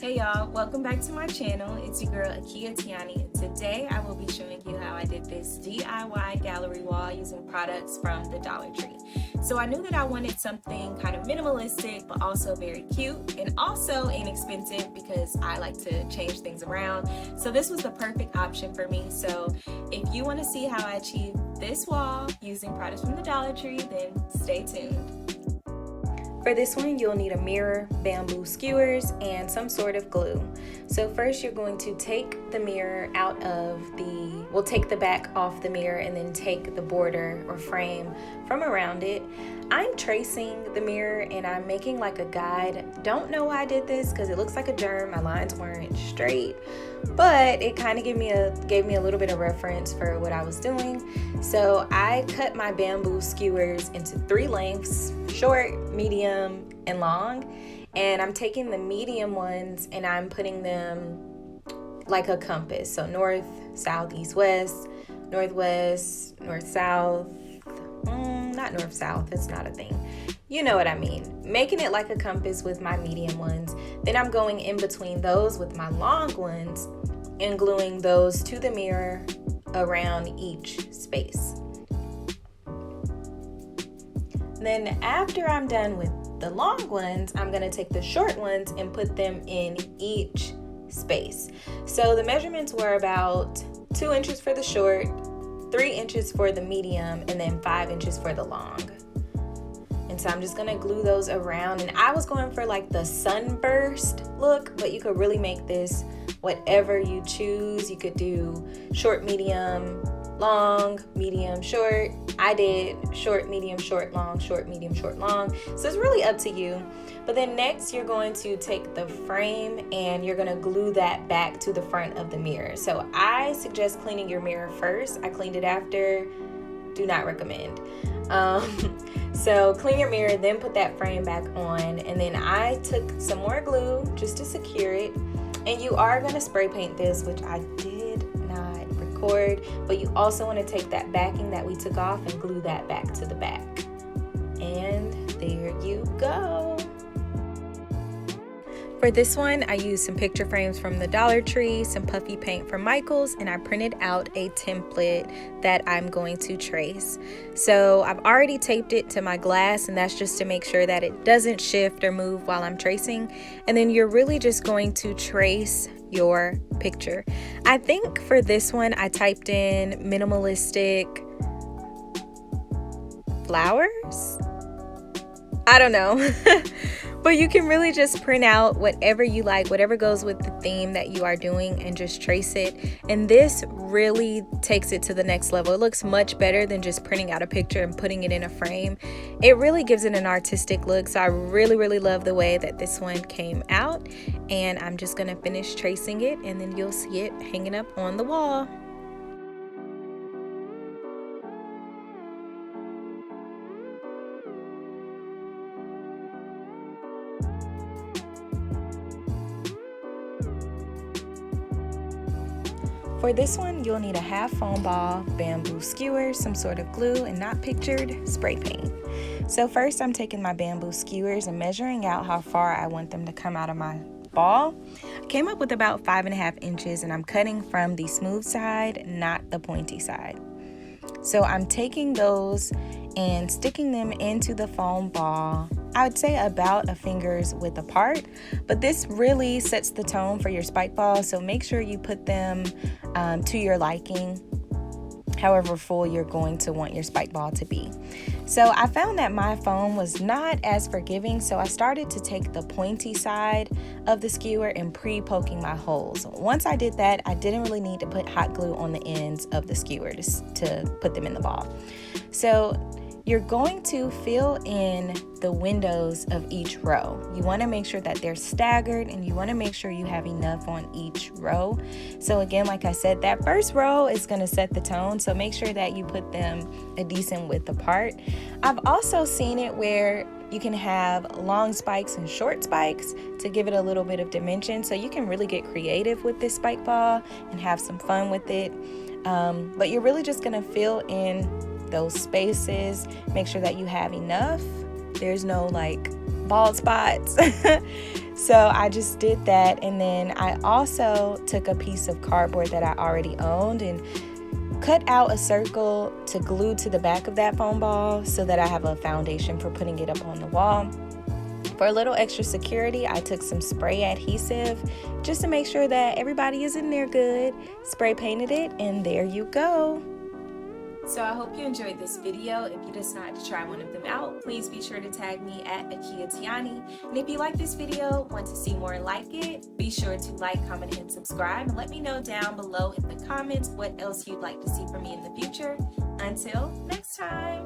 Hey y'all, welcome back to my channel. It's your girl Akia Tiani. Today I will be showing you how I did this DIY gallery wall using products from the Dollar Tree. So I knew that I wanted something kind of minimalistic but also very cute and also inexpensive because I like to change things around. So this was the perfect option for me. So if you want to see how I achieved this wall using products from the Dollar Tree, then stay tuned. For this one, you'll need a mirror, bamboo skewers, and some sort of glue. So first you're going to take the mirror out of take the back off the mirror and then take the border or frame from around it. I'm tracing the mirror and I'm making like a guide. Don't know why I did this because it looks like a germ. My lines weren't straight, but it kind of gave me a little bit of reference for what I was doing. So I cut my bamboo skewers into 3 lengths: short, medium, and long. And I'm taking the medium ones and I'm putting them like a compass. So north, south, east, west, northwest, north, south. Not north, south, that's not a thing. You know what I mean. Making it like a compass with my medium ones. Then I'm going in between those with my long ones and gluing those to the mirror around each space. Then after I'm done with the long ones, I'm going to take the short ones and put them in each space. So the measurements were about 2 inches for the short, 3 inches for the medium, and then 5 inches for the long. And so I'm just gonna glue those around. And I was going for like the sunburst look, but you could really make this whatever you choose. You could do short, medium, long, medium, short. I did short, medium, short, long, short, medium, short, long. So it's really up to you. But then next you're going to take the frame and you're gonna glue that back to the front of the mirror. So I suggest cleaning your mirror first. I cleaned it after. Do not recommend. So clean your mirror, then put that frame back on. And then I took some more glue just to secure it. And you are gonna spray paint this, which I did not record, but you also want to take that backing that we took off and glue that back to the back. And there you go. For this one, I used some picture frames from the Dollar Tree, some puffy paint from Michael's, and I printed out a template that I'm going to trace. So I've already taped it to my glass, and that's just to make sure that it doesn't shift or move while I'm tracing. And then you're really just going to trace your picture. I think for this one, I typed in minimalistic flowers. I don't know. But you can really just print out whatever you like, whatever goes with the theme that you are doing, and just trace it. And this really takes it to the next level. It looks much better than just printing out a picture and putting it in a frame. It really gives it an artistic look. So I really love the way that this one came out. And I'm just gonna finish tracing it and then you'll see it hanging up on the wall. For this one, you'll need a half foam ball, bamboo skewer, some sort of glue, and not pictured, spray paint. So first I'm taking my bamboo skewers and measuring out how far I want them to come out of my ball. I came up with about 5.5 inches, and I'm cutting from the smooth side, not the pointy side. So I'm taking those and sticking them into the foam ball, I would say about a finger's width apart, but this really sets the tone for your spike ball, so make sure you put them to your liking, however full you're going to want your spike ball to be. So I found that my foam was not as forgiving, so I started to take the pointy side of the skewer and pre-poking my holes. Once I did that, I didn't really need to put hot glue on the ends of the skewer to put them in the ball. So you're going to fill in the windows of each row. You want to make sure that they're staggered, and you want to make sure you have enough on each row. So again, like I said, that first row is going to set the tone, so make sure that you put them a decent width apart. I've also seen it where you can have long spikes and short spikes to give it a little bit of dimension, so you can really get creative with this spike ball and have some fun with it. But you're really just going to fill in those spaces, make sure that you have enough. There's no like bald spots. So I just did that, and then I also took a piece of cardboard that I already owned and cut out a circle to glue to the back of that foam ball so that I have a foundation for putting it up on the wall. For a little extra security, I took some spray adhesive just to make sure that everybody is in there good. Spray painted it, and there you go. So I hope you enjoyed this video. If you decide to try one of them out, please be sure to tag me at Akia Tiani. And if you like this video, want to see more like it, be sure to like, comment, and subscribe. And let me know down below in the comments what else you'd like to see from me in the future. Until next time.